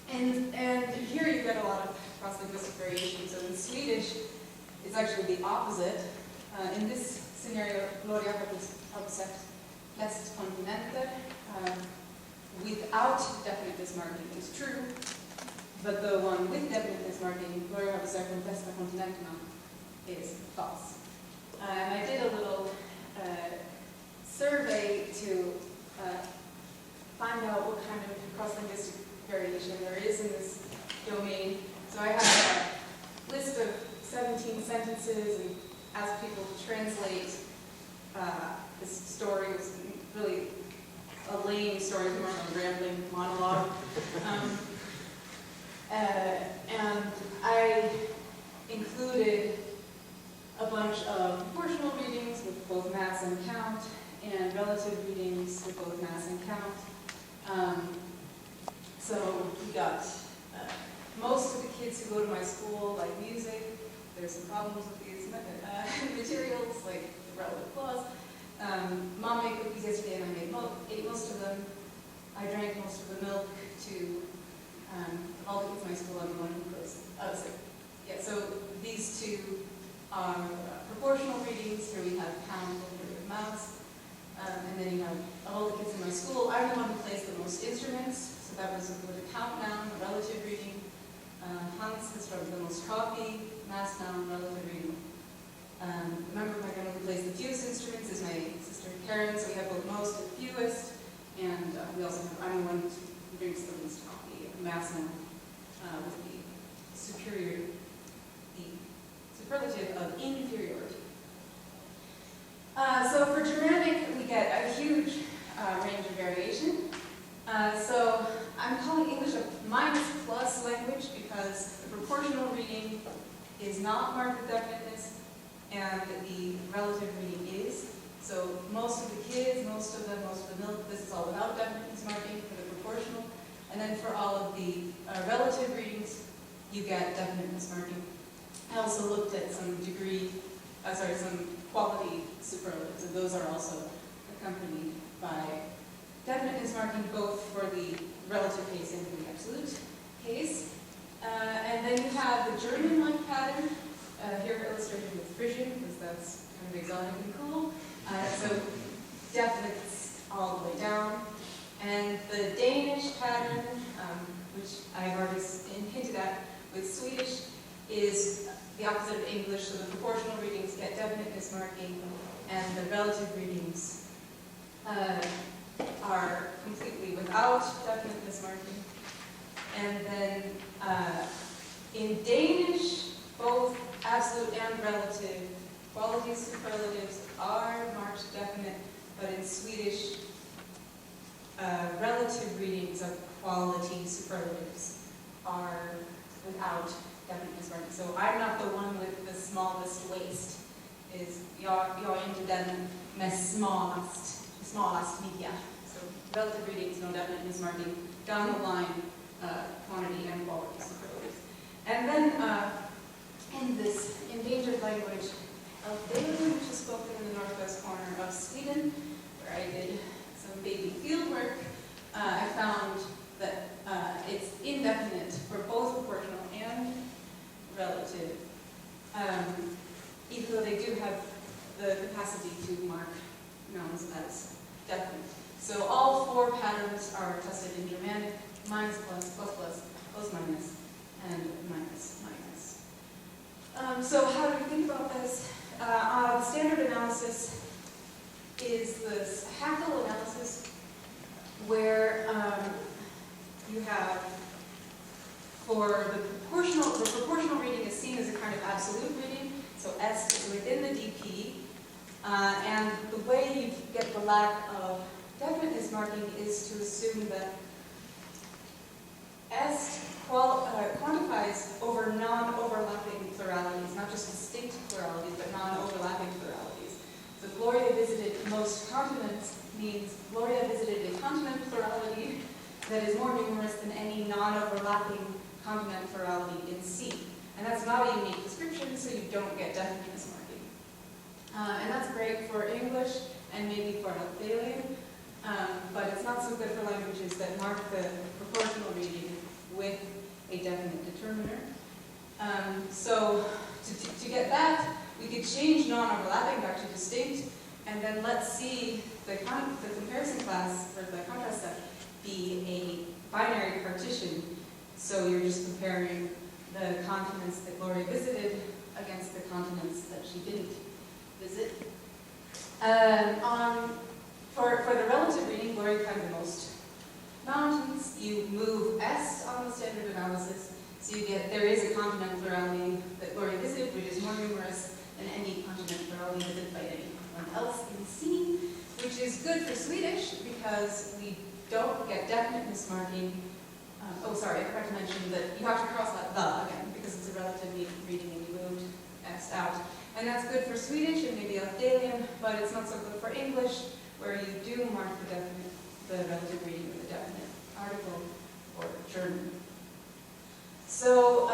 And here you get a lot of cross-linguistic variation. So in Swedish, it's actually the opposite. In this scenario, Gloria har besökt flest kontinenter. Without definiteness marking is true, but the one with definiteness marking, Gloria har besökt de flesta kontinenterna, is false. And I did a little survey to find out what kind of cross-linguistic variation there is in this domain. So I have a list of 17 sentences and asked people to translate this story. It was really a lame story, more of a rambling monologue. And I included a bunch of proportional readings with both mass and count, and relative readings with both mass and count. So we got most of the kids who go to my school like music. There's some problems with these materials, like the relative clause. Mom made cookies yesterday and I ate most of them. I drank most of the milk to all the kids in my school. I'm the one who goes, so these two are proportional readings. Here we have pound, here we have mouse. And then you have all the kids in my school. I'm the one who plays the most instruments. So that was with a count noun, a relative reading. Hans is from the most coffee, mass noun, relative reading. The member of my family who plays the fewest instruments is my sister Karen. So we have both most and fewest. And we also have, I'm the one who drinks the least coffee, mass noun, with the superlative of inferiority. So for Germanic, we get a huge range of variation. So I'm calling English a minus-plus language because the proportional reading is not marked with definiteness, and the relative reading is. So most of the kids, most of the milk, this is all without definiteness marking for the proportional. And then for all of the relative readings, you get definiteness marking. I also looked at some some quality superlatives, and those are also accompanied by definiteness marking both for the relative case and for the absolute case. And then you have the German-like pattern, here illustrated with Frisian, because that's kind of exotic and cool. So definites all the way down. And the Danish pattern, which I've already hinted at with Swedish, is the opposite of English, so the proportional readings get definiteness marking, and the relative readings are completely without definiteness marking. And then in Danish, both absolute and relative qualities superlatives are marked definite, but in Swedish, relative readings of quality superlatives are without definiteness marking. So I'm not the one with the smallest waist. Is jag är inte den mest smallast media. So relative readings, no definiteness marking. Down the line, quantity and quality superlatives. And then in this endangered language of Danish, which is spoken in the northwest corner of Sweden, where I did some baby field work, I found that it's indefinite for both proportional and relative, even though they do have the capacity to mark nouns as definite. So all four patterns are tested in Germanic: minus, plus, plus, plus, plus, minus, and minus, minus. So how do we think about this? The standard analysis is this Haeckel analysis, where you have, for the proportional reading is seen as a kind of absolute reading, so S is within the DP, and the way you get the lack of definiteness marking is to assume that S quantifies over non-overlapping pluralities, not just distinct pluralities, but non-overlapping pluralities. So Gloria visited most continents means Gloria visited a continent plurality that is more numerous than any non-overlapping continent plurality in C. And that's not a unique description, so you don't get definiteness marking. And that's great for English and maybe for Albanian, but it's not so good for languages that mark the proportional reading with a definite determiner. So to get that, we could change non-overlapping back to distinct, and then let's see the comparison class, or the contrast set, be a binary partition. So you're just comparing the continents that Gloria visited against the continents that she didn't visit. For the relative reading, Gloria climbed the most mountains. You move S on the standard analysis, so you get, there is a continent plurality that Gloria visited, which is more numerous than any continent plurality visited by anyone else in C, which is good for Swedish because we don't get definiteness marking. I forgot to mention that you have to cross that the again because it's a relative reading and you moved S out. And that's good for Swedish and maybe Albanian, but it's not so good for English, where you do mark the relative reading with a definite article, or German. So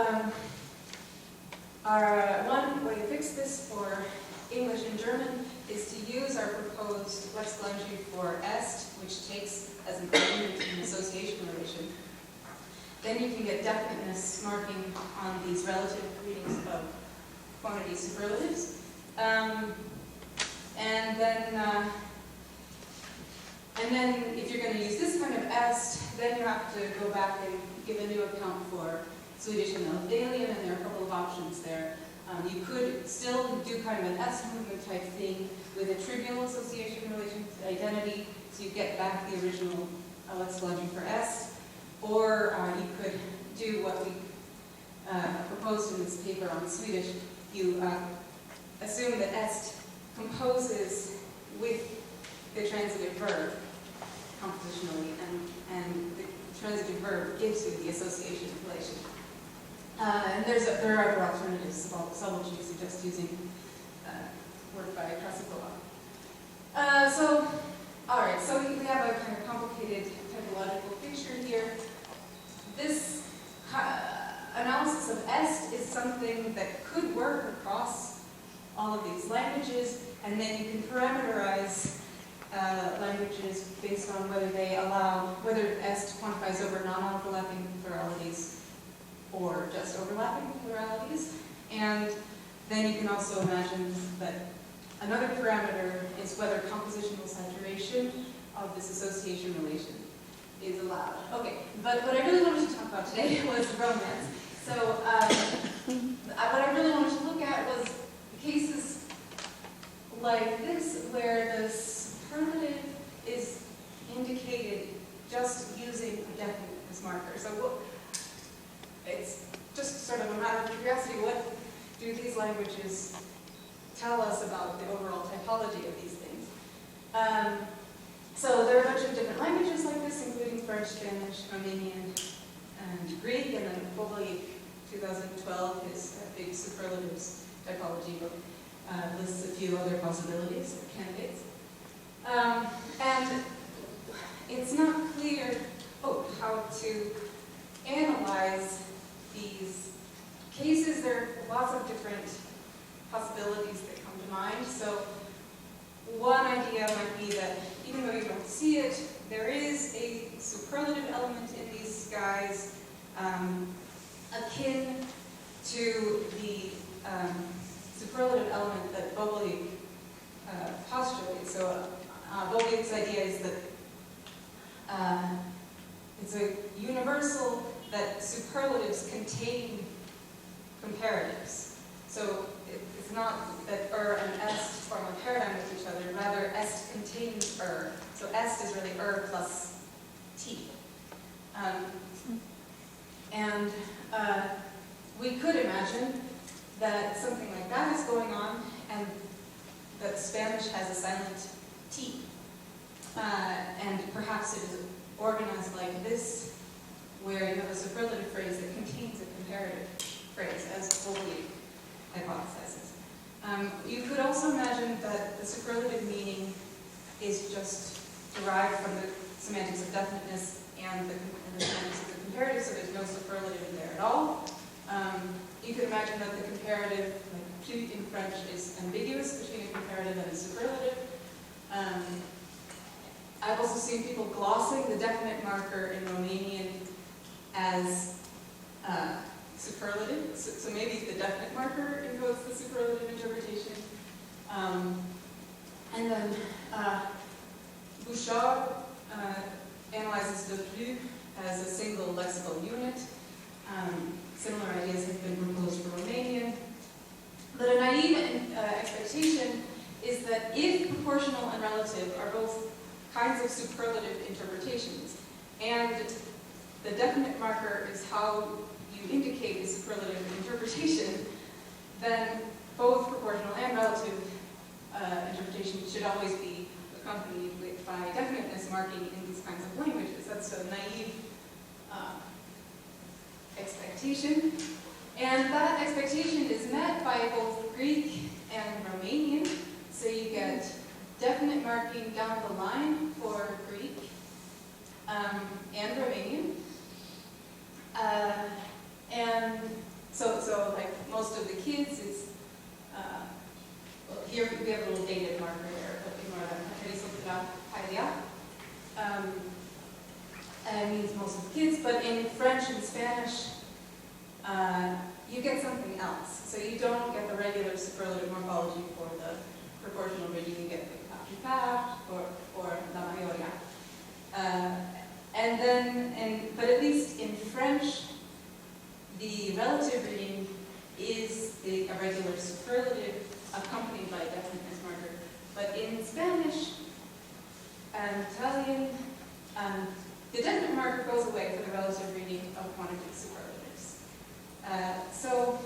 our one way to fix this for English and German is to use our proposed lexicology for est, which takes as an argument an association relation. Then you can get definiteness marking on these relative readings of quantity superlatives. And then if you're going to use this kind of est, then you have to go back and give a new account for Swedish and Albanian, and there are a couple of options there. You could still do kind of an S movement type thing with a trivial association relation to identity, so you get back the original lexicology for est. Or you could do what we proposed in this paper on Swedish. You assume that est composes with the transitive verb compositionally, and the transitive verb gives you the association relation. And there are other alternatives, some which you suggest using work by Coppock. So we have a kind of complicated typological picture here. This analysis of est is something that could work across all of these languages, and then you can parameterize languages based on whether they allow, whether est quantifies over non-overlapping pluralities or just overlapping pluralities. And then you can also imagine that another parameter is whether compositional saturation of this association relation is allowed. Okay, but what I really wanted to talk about today was romance. So what I really wanted to look at was cases like this, where the superlative is indicated just using a definiteness marker. So it's just sort of a matter of curiosity. What do these languages tell us about the overall typology of these things? So there are a bunch of different languages like this, including French, Spanish, Romanian, and Greek, and then Coppock, 2012, his big superlatives typology book, lists a few other possibilities, or candidates. And it's not clear how to analyze these cases. There are lots of different possibilities that come to mind. So one idea might be that even though you don't see it, there is a superlative element in these guys akin to the superlative element that Boboliuk postulates. So Boboliuk's idea is that it's a universal that superlatives contain comparatives. So it's not that and est form a paradigm with each other, rather est contains So est is really plus t. And we could imagine that something like that is going on, and that Spanish has a silent t. And perhaps it is organized like this, where you have a superlative phrase that contains a comparative phrase, as Boboliuk hypothesizes. You could also imagine that the superlative meaning is just derived from the semantics of definiteness and the semantics of the comparative, so there's no superlative in there at all. You could imagine that the comparative, like plus in French, is ambiguous between a comparative and a superlative. I've also seen people glossing the definite marker in Romanian as superlative. So maybe the definite marker encodes the superlative interpretation. And then Bouchard analyzes the plus as a single lexical unit. Similar ideas have been proposed for Romanian. But a naive expectation is that if proportional and relative are both kinds of superlative interpretations, and the definite marker is how you indicate a superlative interpretation, then both proportional and relative interpretation should always be accompanied by definiteness marking in these kinds of languages. That's a naive expectation. And that expectation is met by both Greek and Romanian. So you get definite marking down the line for Greek and Romanian. And so like most of the kids is, here we have a little dated marker there, but ignore that. And it means most of the kids, but in French and Spanish, you get something else. So you don't get the regular superlative morphology for the proportional reading, you get the capitale or la mayoría. But at least in French, the relative reading is a regular superlative accompanied by a definiteness marker. But in Spanish and Italian, the definite marker goes away for the relative reading of quantitative superlatives. So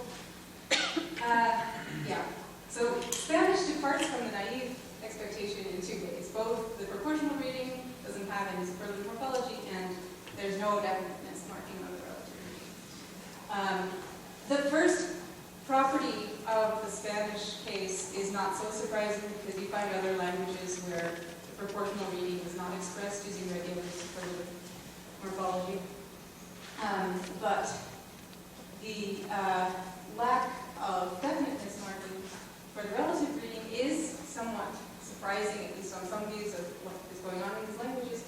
Spanish departs from the naive expectation in two ways. Both the proportional reading doesn't have any superlative morphology, and there's no definiteness marking on the relative reading. The first property of the Spanish case is not so surprising, because you find other languages where the proportional reading is not expressed using regular superlative morphology. But the lack of definiteness marking for the relative reading is somewhat surprising. surprising, at least on some views of what is going on in these languages.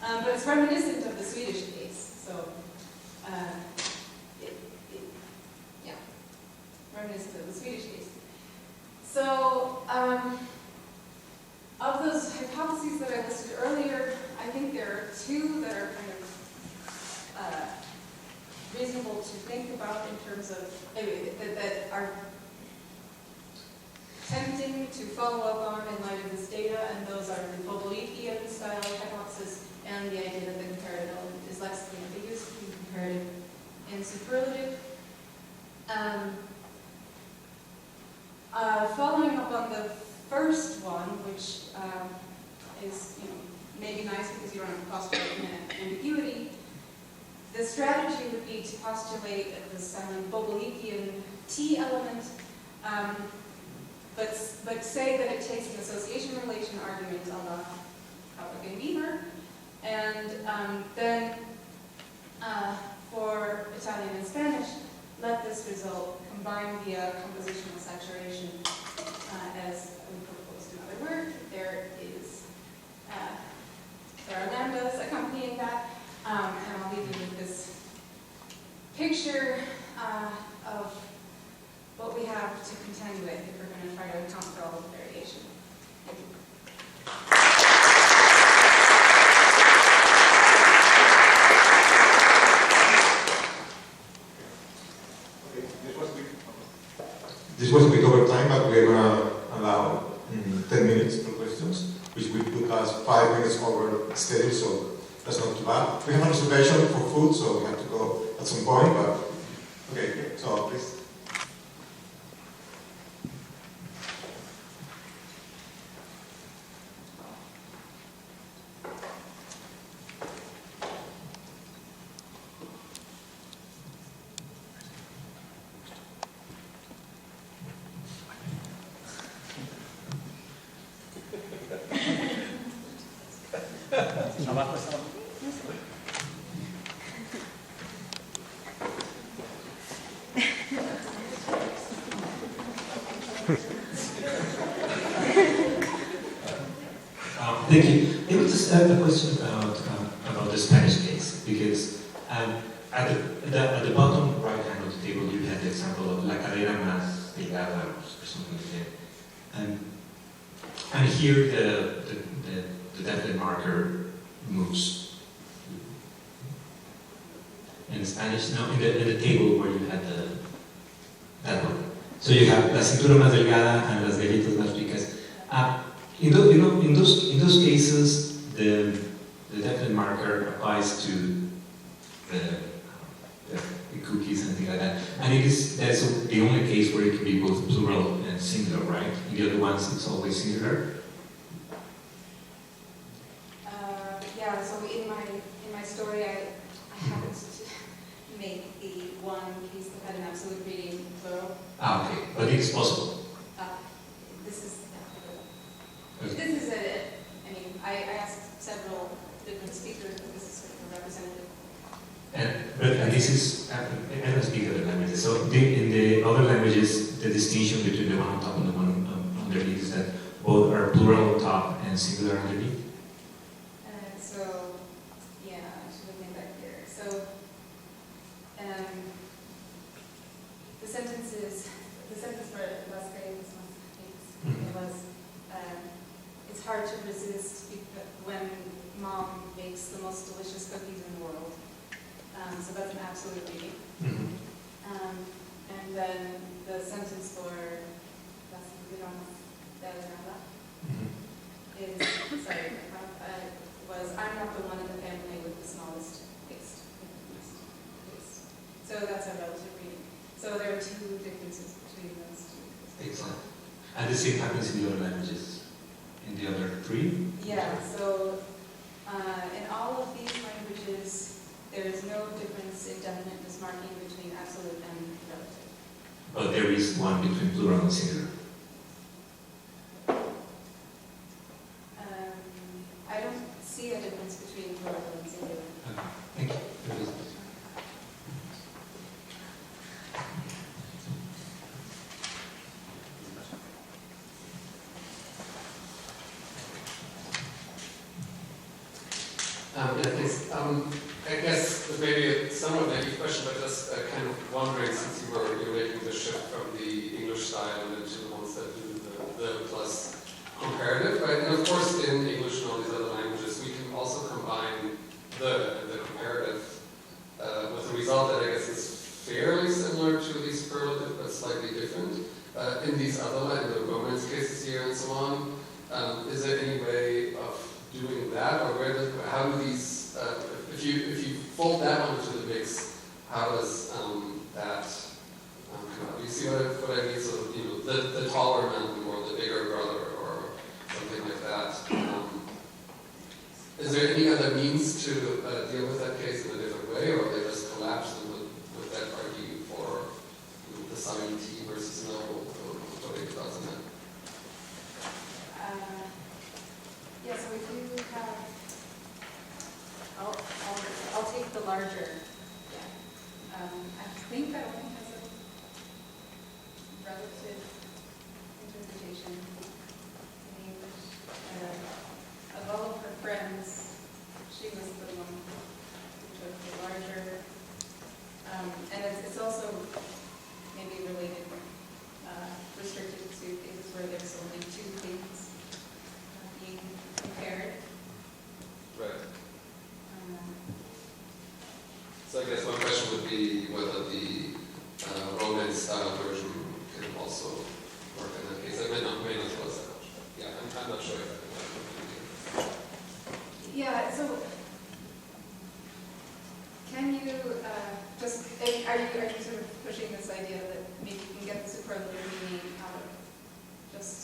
But it's reminiscent of the Swedish case. So, yeah, reminiscent of the Swedish case. So, of those hypotheses that I listed earlier, I think there are two that are kind of reasonable to think about in terms of, that are tempting to follow up on in light of this data, and those are the Bobolikian style hypothesis and the idea that the comparative element is lexically ambiguous between comparative and superlative. Following up on the first one, which is maybe nice because you don't have to postulate an ambiguity, the strategy would be to postulate this Bobolikian T element, but say that it takes an association relation argument a la Coppock and Weaver, and then for Italian and Spanish, let this result combine via compositional saturation as we proposed another word. There are lambdas accompanying that, and I'll leave you with this picture of what we have to contend with if we're going to try to account for all of the variation. Thank you. This was a bit over time, but we're going to allow 10 minutes for questions, which will put us 5 minutes over schedule, so that's not too bad. We have an reservation for food, so we have to go at some point, but okay, so please. Thank you. Maybe just a question about the Spanish case, because at the bottom right hand of the table you had the example of la cadena más delgada or something like that. And here the definite marker moves. In Spanish, no, in the table where you had that one. So you have la cintura más delgada and las deditos más ricas. In those cases, the definite marker applies to the cookies and things like that. And that's the only case where it can be both plural and singular, right? In the other ones, it's always singular. Yeah. So in my story, I happened to make the one case that had an absolute reading plural. Okay, but it's possible. This is I asked several different speakers, but this is sort of a representative. And this is, I don't speak other languages. So in the other languages, the distinction between the one on top and the one underneath is that both are plural on top and singular underneath. So, yeah, I should have made that clear. So, the sentence for Las Caídas was, it's hard to resist when mom makes the most delicious cookies in the world. So that's an absolute reading. And then the sentence for Las Caídas de Granada is, sorry, was I'm not the one in the family with the smallest waist. So that's a relative reading. So there are two differences between those two. Excellent. And the same happens in the other languages? In the other three? Yeah, so in all of these languages, there is no difference in definiteness marking between absolute and relative. But there is one between plural and singular. I don't see a difference between plural and singular. Okay, thank you. comparative, right? And of course, in English and all these other languages, we can also combine the comparative with a result that I guess is fairly similar to the superlative, but slightly different. In these other, in the Romance cases here and so on, is there any way of doing that, or how do these? If you fold that one into the mix, how does that come out? Do you see what I mean? So the taller mountain or the bigger brother or something like that. Is there any other means to deal with that case in a different way, or they just collapse and would that argue for the sign T versus no? What are your thoughts on that? Yeah, so we do have, I'll take the larger, yeah. I think that only has a relative interpretation in English. Of all of her friends, she was the one who took the larger, and it's also maybe related, restricted to cases where there's only two things being compared. Right. So I guess one question would be whether the Romance style version can also work in that case. I may not tell us that much, but yeah, I'm not sure if that can work. Yeah, so can you are you sort of pushing this idea that maybe you can get the superlative meaning out of just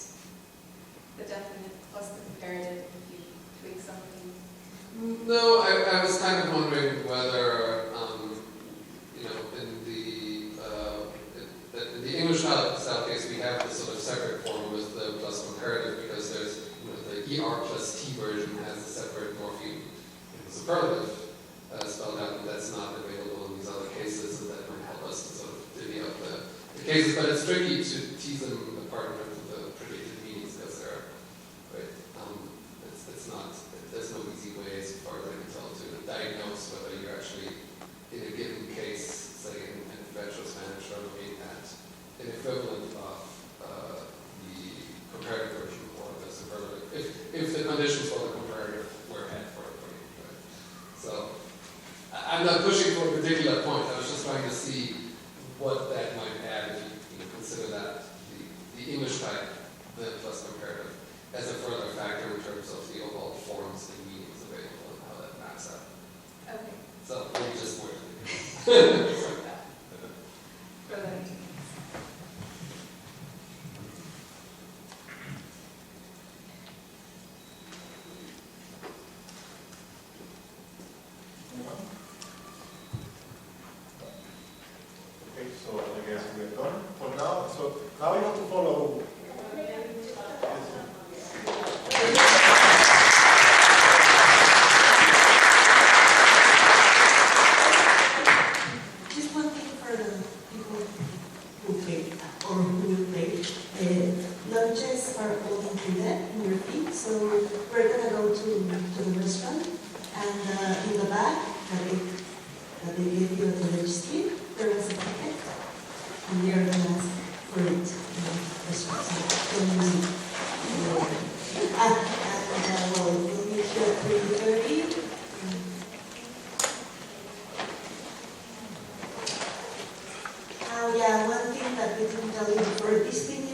the definite plus the comparative if you tweak something? No, I was kind of wondering whether, in the English style case, we have this sort of separate form with the plus comparative because there's, the ER plus T version has a separate morpheme in the superlative spelled out, and that's not available in these other cases, and that might help us to sort of divvy up the cases, but it's tricky to tease them apart in terms of the predicted meanings because they're, right, it's not, there's no easy way, as far as I can tell, to diagnose whether you're actually, in a given case, say in Retro-Spanish, or looking at an equivalent of the comparative version or the superlative, if the conditions for the comparative were met for it, right? So, I'm not pushing for a particular point, I was just trying to see what that might add if you consider that the English type, the plus comparative, as a further factor in terms of the overall forms and meanings available and how that maps out. Okay. So maybe just more. For that. Okay, so I guess we're done for now. So now we have to follow. Just one thing for the people who pay or who will pay. Lunches are all included in your fee, so we're gonna go to the restaurant, and in the back that they gave you at the registry, there was a ticket, and you're gonna ask for it in the restaurant. So don't use it. We'll meet here at 3:30. Oh yeah, one thing that we didn't tell you before, this thing